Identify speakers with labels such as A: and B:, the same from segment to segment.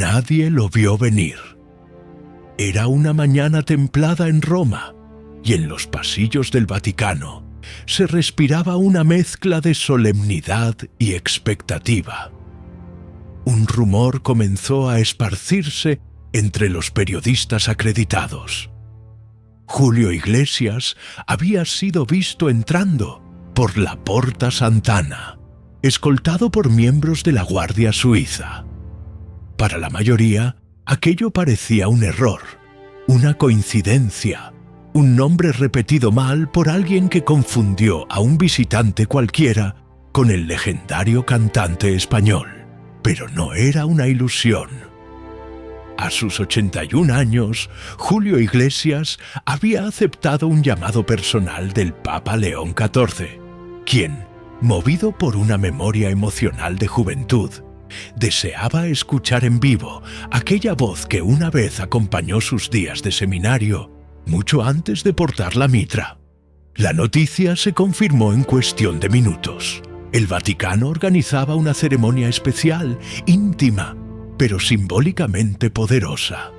A: Nadie lo vio venir. Era una mañana templada en Roma, y en los pasillos del Vaticano se respiraba una mezcla de solemnidad y expectativa. Un rumor comenzó a esparcirse entre los periodistas acreditados. Julio Iglesias había sido visto entrando por la Porta Sant'Anna, escoltado por miembros de la Guardia Suiza. Para la mayoría, aquello parecía un error, una coincidencia, un nombre repetido mal por alguien que confundió a un visitante cualquiera con el legendario cantante español. Pero no era una ilusión. A sus 81 años, Julio Iglesias había aceptado un llamado personal del Papa León XIV, quien, movido por una memoria emocional de juventud, deseaba escuchar en vivo aquella voz que una vez acompañó sus días de seminario, mucho antes de portar la mitra. La noticia se confirmó en cuestión de minutos. El Vaticano organizaba una ceremonia especial, íntima, pero simbólicamente poderosa.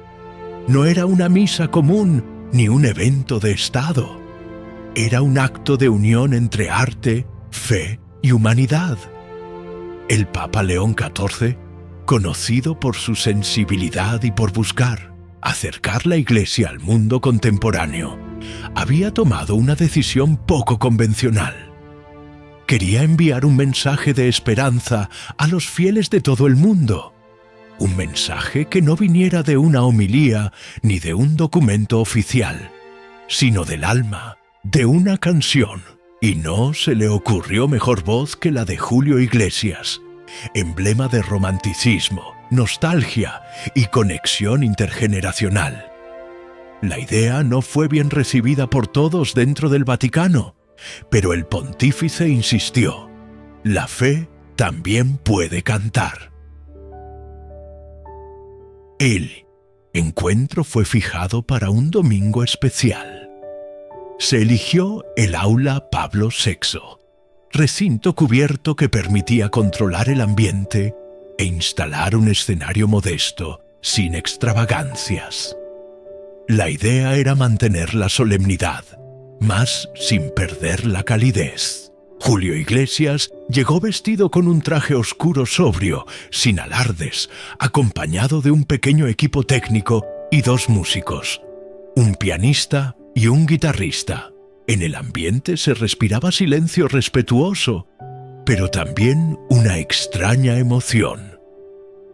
A: No era una misa común ni un evento de Estado. Era un acto de unión entre arte, fe y humanidad. El Papa León XIV, conocido por su sensibilidad y por buscar acercar la Iglesia al mundo contemporáneo, había tomado una decisión poco convencional. Quería enviar un mensaje de esperanza a los fieles de todo el mundo. Un mensaje que no viniera de una homilía ni de un documento oficial, sino del alma, de una canción. Y no se le ocurrió mejor voz que la de Julio Iglesias, emblema de romanticismo, nostalgia y conexión intergeneracional. La idea no fue bien recibida por todos dentro del Vaticano, pero el pontífice insistió: la fe también puede cantar. El encuentro fue fijado para un domingo especial. Se eligió el aula Pablo VI, recinto cubierto que permitía controlar el ambiente e instalar un escenario modesto, sin extravagancias. La idea era mantener la solemnidad, mas sin perder la calidez. Julio Iglesias llegó vestido con un traje oscuro sobrio, sin alardes, acompañado de un pequeño equipo técnico y 2 músicos, un pianista y un guitarrista. En el ambiente se respiraba silencio respetuoso, pero también una extraña emoción.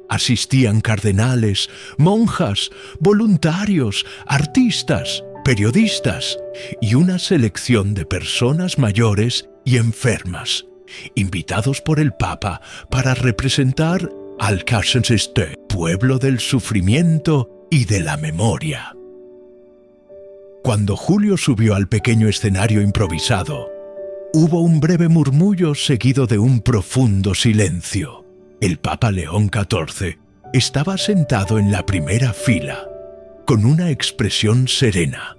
A: Asistían cardenales, monjas, voluntarios, artistas, periodistas y una selección de personas mayores y enfermas, invitados por el Papa para representar al Alcácer, pueblo del sufrimiento y de la memoria. Cuando Julio subió al pequeño escenario improvisado, hubo un breve murmullo seguido de un profundo silencio. El Papa León XIV estaba sentado en la primera fila, con una expresión serena,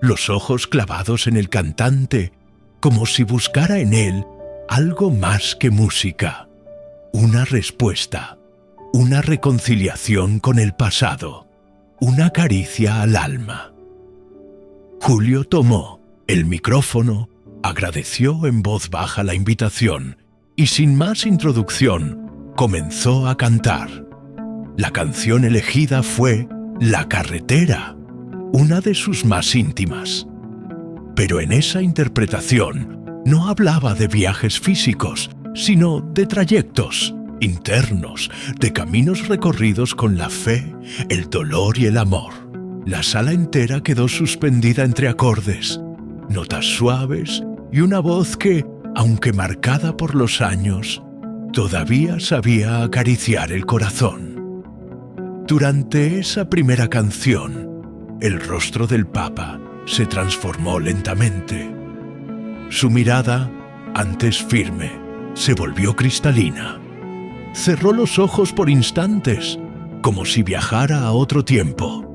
A: los ojos clavados en el cantante, como si buscara en él algo más que música, una respuesta, una reconciliación con el pasado, una caricia al alma. Julio tomó el micrófono, agradeció en voz baja la invitación y sin más introducción comenzó a cantar. La canción elegida fue La carretera, una de sus más íntimas. Pero en esa interpretación no hablaba de viajes físicos, sino de trayectos internos, de caminos recorridos con la fe, el dolor y el amor. La sala entera quedó suspendida entre acordes, notas suaves y una voz que, aunque marcada por los años, todavía sabía acariciar el corazón. Durante esa primera canción, el rostro del Papa se transformó lentamente. Su mirada, antes firme, se volvió cristalina. Cerró los ojos por instantes, como si viajara a otro tiempo.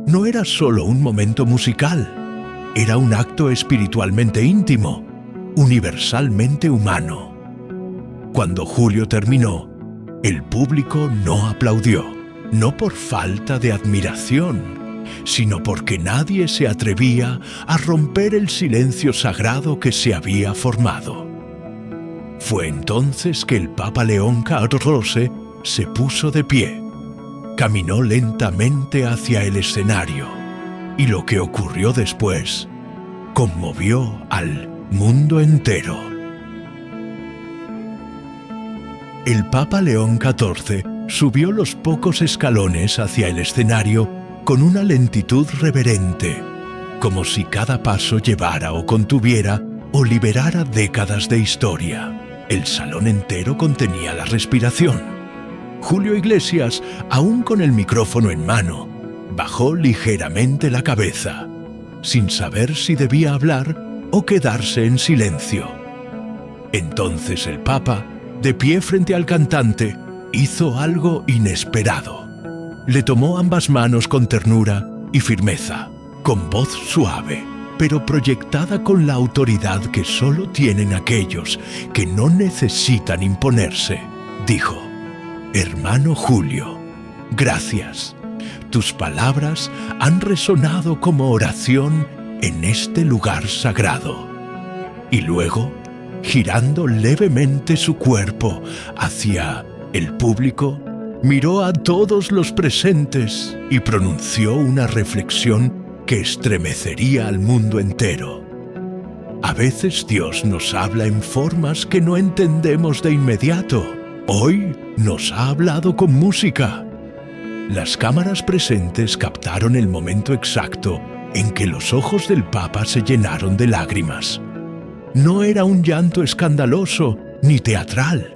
A: No era solo un momento musical, era un acto espiritualmente íntimo, universalmente humano. Cuando Julio terminó, el público no aplaudió, no por falta de admiración, sino porque nadie se atrevía a romper el silencio sagrado que se había formado. Fue entonces que el Papa León XIV se puso de pie, caminó lentamente hacia el escenario, y lo que ocurrió después conmovió al mundo entero. El Papa León XIV subió los pocos escalones hacia el escenario con una lentitud reverente, como si cada paso llevara o contuviera o liberara décadas de historia. El salón entero contenía la respiración. Julio Iglesias, aún con el micrófono en mano, bajó ligeramente la cabeza, sin saber si debía hablar o quedarse en silencio. Entonces el Papa, de pie frente al cantante, hizo algo inesperado. Le tomó ambas manos con ternura y firmeza, con voz suave, pero proyectada con la autoridad que solo tienen aquellos que no necesitan imponerse. Dijo: «Hermano Julio, gracias. Tus palabras han resonado como oración en este lugar sagrado». Y luego, girando levemente su cuerpo hacia el público, miró a todos los presentes y pronunció una reflexión que estremecería al mundo entero. A veces Dios nos habla en formas que no entendemos de inmediato. Hoy nos ha hablado con música. Las cámaras presentes captaron el momento exacto en que los ojos del Papa se llenaron de lágrimas. No era un llanto escandaloso ni teatral.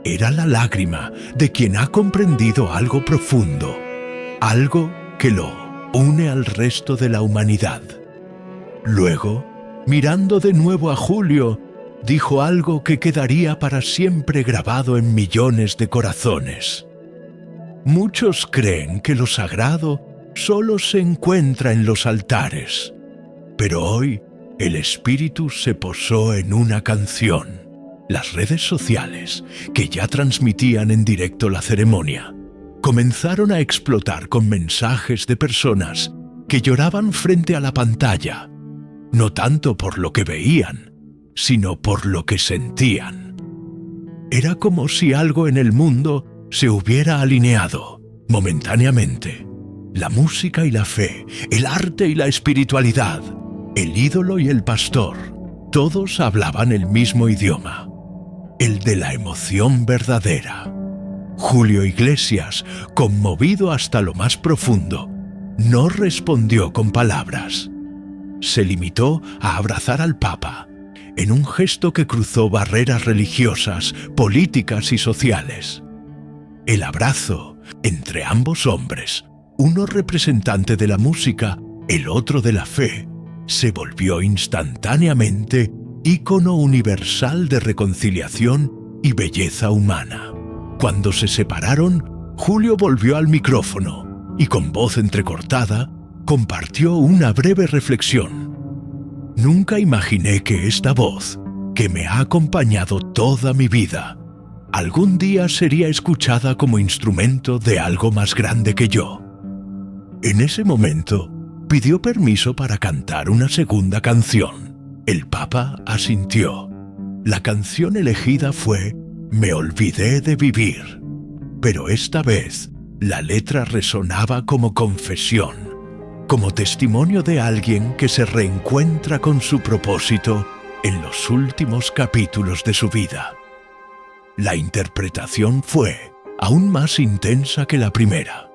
A: Era la lágrima de quien ha comprendido algo profundo, algo que lo une al resto de la humanidad. Luego, mirando de nuevo a Julio, dijo algo que quedaría para siempre grabado en millones de corazones. Muchos creen que lo sagrado solo se encuentra en los altares, pero hoy el Espíritu se posó en una canción. Las redes sociales, que ya transmitían en directo la ceremonia, comenzaron a explotar con mensajes de personas que lloraban frente a la pantalla, no tanto por lo que veían, sino por lo que sentían. Era como si algo en el mundo se hubiera alineado, momentáneamente. La música y la fe, el arte y la espiritualidad, el ídolo y el pastor, todos hablaban el mismo idioma, el de la emoción verdadera. Julio Iglesias, conmovido hasta lo más profundo, no respondió con palabras. Se limitó a abrazar al Papa, en un gesto que cruzó barreras religiosas, políticas y sociales. El abrazo entre ambos hombres, uno representante de la música, el otro de la fe, se volvió instantáneamente ícono universal de reconciliación y belleza humana. Cuando se separaron, Julio volvió al micrófono y con voz entrecortada compartió una breve reflexión. Nunca imaginé que esta voz, que me ha acompañado toda mi vida, algún día sería escuchada como instrumento de algo más grande que yo. En ese momento, pidió permiso para cantar una segunda canción. El Papa asintió. La canción elegida fue «Me olvidé de vivir», pero esta vez la letra resonaba como confesión, como testimonio de alguien que se reencuentra con su propósito en los últimos capítulos de su vida. La interpretación fue aún más intensa que la primera.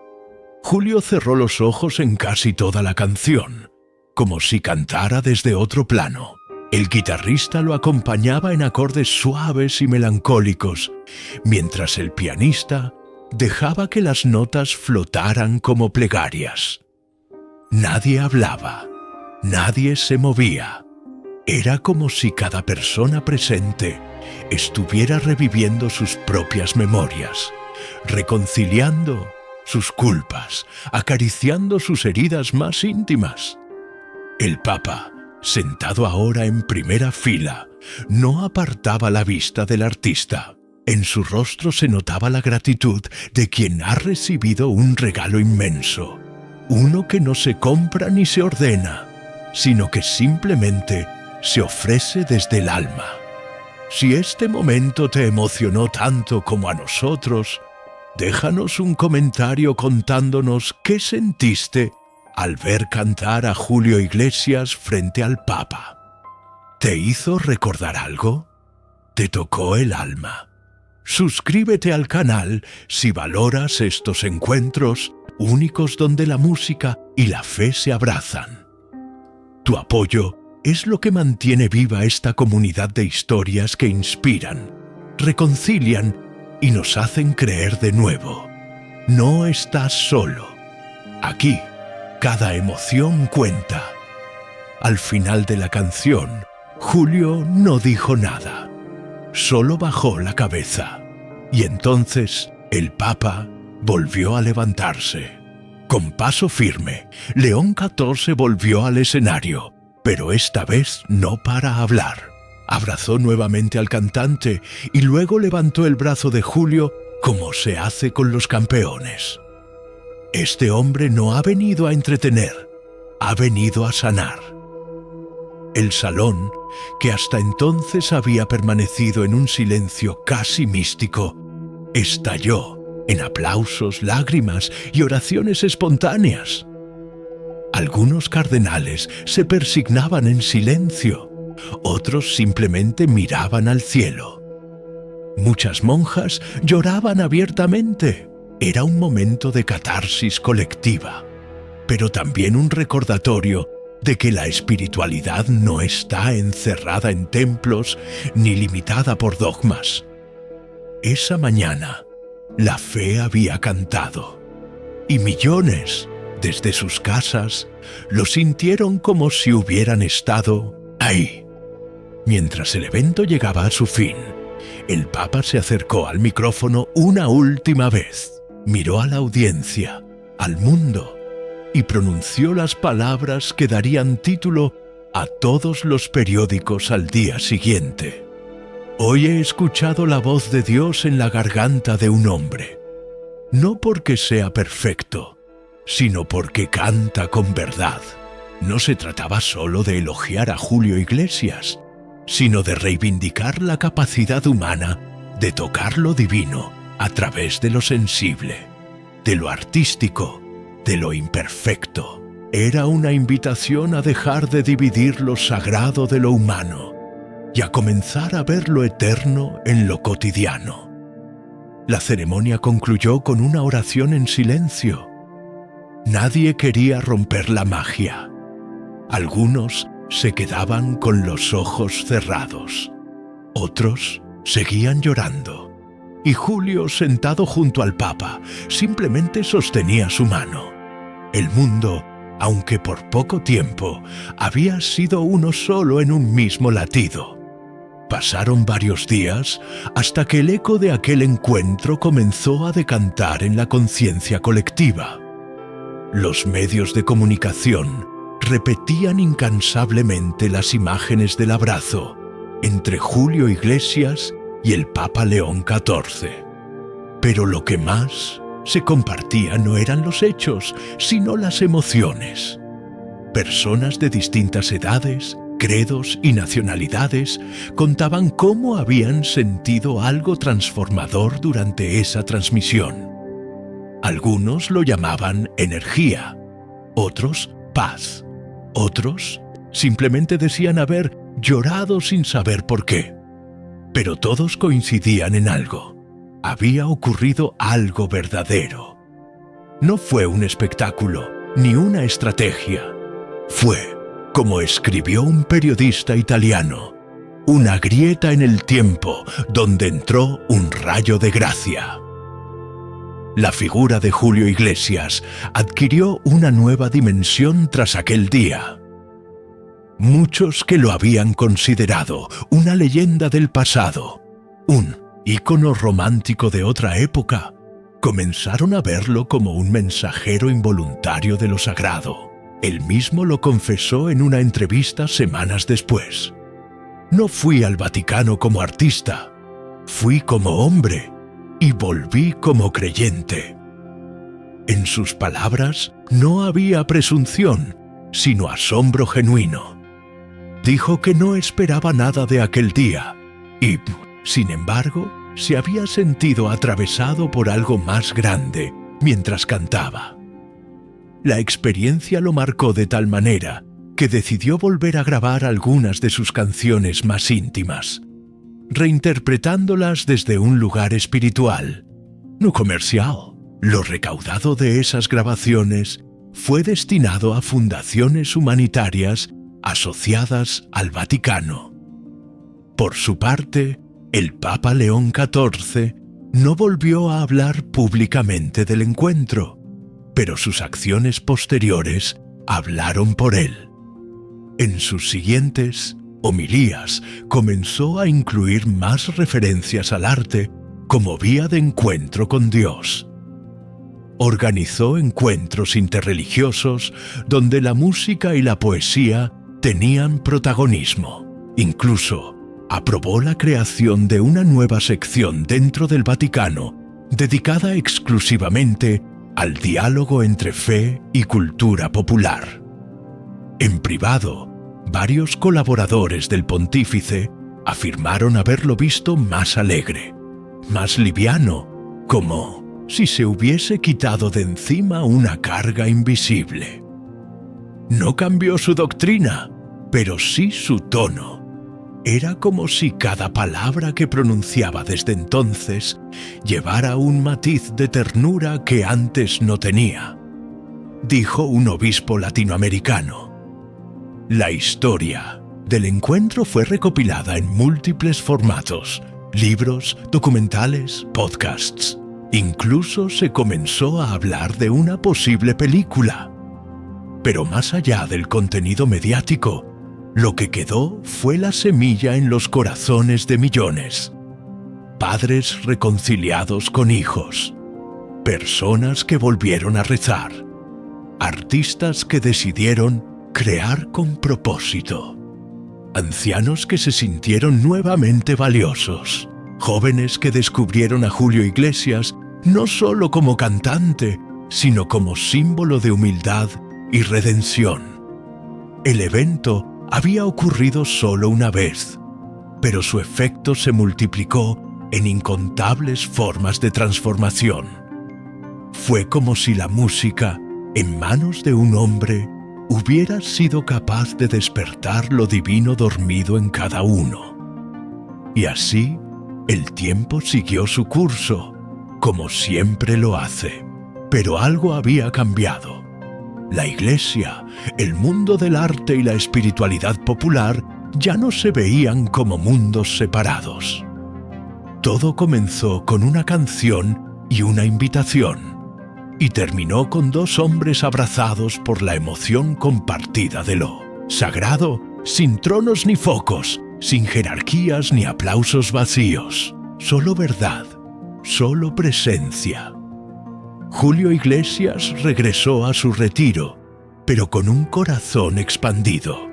A: Julio cerró los ojos en casi toda la canción, como si cantara desde otro plano. El guitarrista lo acompañaba en acordes suaves y melancólicos, mientras el pianista dejaba que las notas flotaran como plegarias. Nadie hablaba, nadie se movía. Era como si cada persona presente estuviera reviviendo sus propias memorias, reconciliando sus culpas, acariciando sus heridas más íntimas. El Papa, sentado ahora en primera fila, no apartaba la vista del artista. En su rostro se notaba la gratitud de quien ha recibido un regalo inmenso, uno que no se compra ni se ordena, sino que simplemente se ofrece desde el alma. Si este momento te emocionó tanto como a nosotros, déjanos un comentario contándonos qué sentiste al ver cantar a Julio Iglesias frente al Papa. ¿Te hizo recordar algo? ¿Te tocó el alma? Suscríbete al canal si valoras estos encuentros únicos donde la música y la fe se abrazan. Tu apoyo es lo que mantiene viva esta comunidad de historias que inspiran, reconcilian y nos hacen creer de nuevo. No estás solo. Aquí, cada emoción cuenta. Al final de la canción, Julio no dijo nada. Solo bajó la cabeza. Y entonces el Papa volvió a levantarse. Con paso firme, León XIV volvió al escenario, pero esta vez no para hablar. Abrazó nuevamente al cantante y luego levantó el brazo de Julio como se hace con los campeones. Este hombre no ha venido a entretener, ha venido a sanar. El salón, que hasta entonces había permanecido en un silencio casi místico, estalló en aplausos, lágrimas y oraciones espontáneas. Algunos cardenales se persignaban en silencio, otros simplemente miraban al cielo. Muchas monjas lloraban abiertamente. Era un momento de catarsis colectiva, pero también un recordatorio de que la espiritualidad no está encerrada en templos ni limitada por dogmas. Esa mañana, la fe había cantado, y millones, desde sus casas, lo sintieron como si hubieran estado ahí. Mientras el evento llegaba a su fin, el Papa se acercó al micrófono una última vez, miró a la audiencia, al mundo, y pronunció las palabras que darían título a todos los periódicos al día siguiente. Hoy he escuchado la voz de Dios en la garganta de un hombre, no porque sea perfecto, sino porque canta con verdad. No se trataba solo de elogiar a Julio Iglesias, sino de reivindicar la capacidad humana de tocar lo divino a través de lo sensible, de lo artístico, de lo imperfecto. Era una invitación a dejar de dividir lo sagrado de lo humano y a comenzar a ver lo eterno en lo cotidiano. La ceremonia concluyó con una oración en silencio. Nadie quería romper la magia. Algunos se quedaban con los ojos cerrados. Otros seguían llorando. Y Julio, sentado junto al Papa, simplemente sostenía su mano. El mundo, aunque por poco tiempo, había sido uno solo en un mismo latido. Pasaron varios días hasta que el eco de aquel encuentro comenzó a decantar en la conciencia colectiva. Los medios de comunicación repetían incansablemente las imágenes del abrazo entre Julio Iglesias y el Papa León XIV. Pero lo que más se compartía no eran los hechos, sino las emociones. Personas de distintas edades, credos y nacionalidades contaban cómo habían sentido algo transformador durante esa transmisión. Algunos lo llamaban energía, otros paz, otros simplemente decían haber llorado sin saber por qué. Pero todos coincidían en algo. Había ocurrido algo verdadero. No fue un espectáculo, ni una estrategia. Fue, como escribió un periodista italiano, una grieta en el tiempo donde entró un rayo de gracia. La figura de Julio Iglesias adquirió una nueva dimensión tras aquel día. Muchos que lo habían considerado una leyenda del pasado, un ícono romántico de otra época, comenzaron a verlo como un mensajero involuntario de lo sagrado. Él mismo lo confesó en una entrevista semanas después. No fui al Vaticano como artista, Fui como hombre y volví como creyente. En sus palabras no había presunción, sino asombro genuino. Dijo que no esperaba nada de aquel día y, sin embargo, se había sentido atravesado por algo más grande mientras cantaba. La experiencia lo marcó de tal manera que decidió volver a grabar algunas de sus canciones más íntimas, reinterpretándolas desde un lugar espiritual, no comercial. Lo recaudado de esas grabaciones fue destinado a fundaciones humanitarias asociadas al Vaticano. Por su parte, el Papa León XIV no volvió a hablar públicamente del encuentro, pero sus acciones posteriores hablaron por él. En sus siguientes homilías comenzó a incluir más referencias al arte como vía de encuentro con Dios. Organizó encuentros interreligiosos donde la música y la poesía tenían protagonismo. Incluso aprobó la creación de una nueva sección dentro del Vaticano dedicada exclusivamente al diálogo entre fe y cultura popular. En privado, varios colaboradores del pontífice afirmaron haberlo visto más alegre, más liviano, como si se hubiese quitado de encima una carga invisible. No cambió su doctrina, pero sí su tono. Era como si cada palabra que pronunciaba desde entonces llevara un matiz de ternura que antes no tenía, dijo un obispo latinoamericano. La historia del encuentro fue recopilada en múltiples formatos: libros, documentales, podcasts. Incluso se comenzó a hablar de una posible película. Pero más allá del contenido mediático, lo que quedó fue la semilla en los corazones de millones. Padres reconciliados con hijos, personas que volvieron a rezar, artistas que decidieron crear con propósito, ancianos que se sintieron nuevamente valiosos, jóvenes que descubrieron a Julio Iglesias no solo como cantante, sino como símbolo de humildad y redención. El evento había ocurrido solo una vez, pero su efecto se multiplicó en incontables formas de transformación. Fue como si la música, en manos de un hombre, hubiera sido capaz de despertar lo divino dormido en cada uno. Y así, el tiempo siguió su curso, como siempre lo hace. Pero algo había cambiado. La Iglesia, el mundo del arte y la espiritualidad popular ya no se veían como mundos separados. Todo comenzó con una canción y una invitación, y terminó con dos hombres abrazados por la emoción compartida de lo sagrado, sin tronos ni focos, sin jerarquías ni aplausos vacíos, solo verdad, solo presencia. Julio Iglesias regresó a su retiro, pero con un corazón expandido.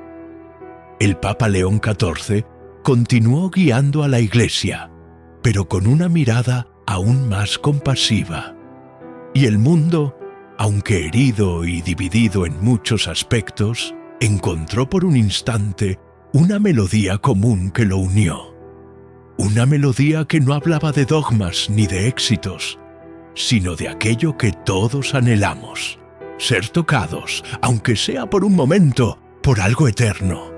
A: El Papa León XIV continuó guiando a la Iglesia, pero con una mirada aún más compasiva. Y el mundo, aunque herido y dividido en muchos aspectos, encontró por un instante una melodía común que lo unió. Una melodía que no hablaba de dogmas ni de éxitos, sino de aquello que todos anhelamos: ser tocados, aunque sea por un momento, por algo eterno.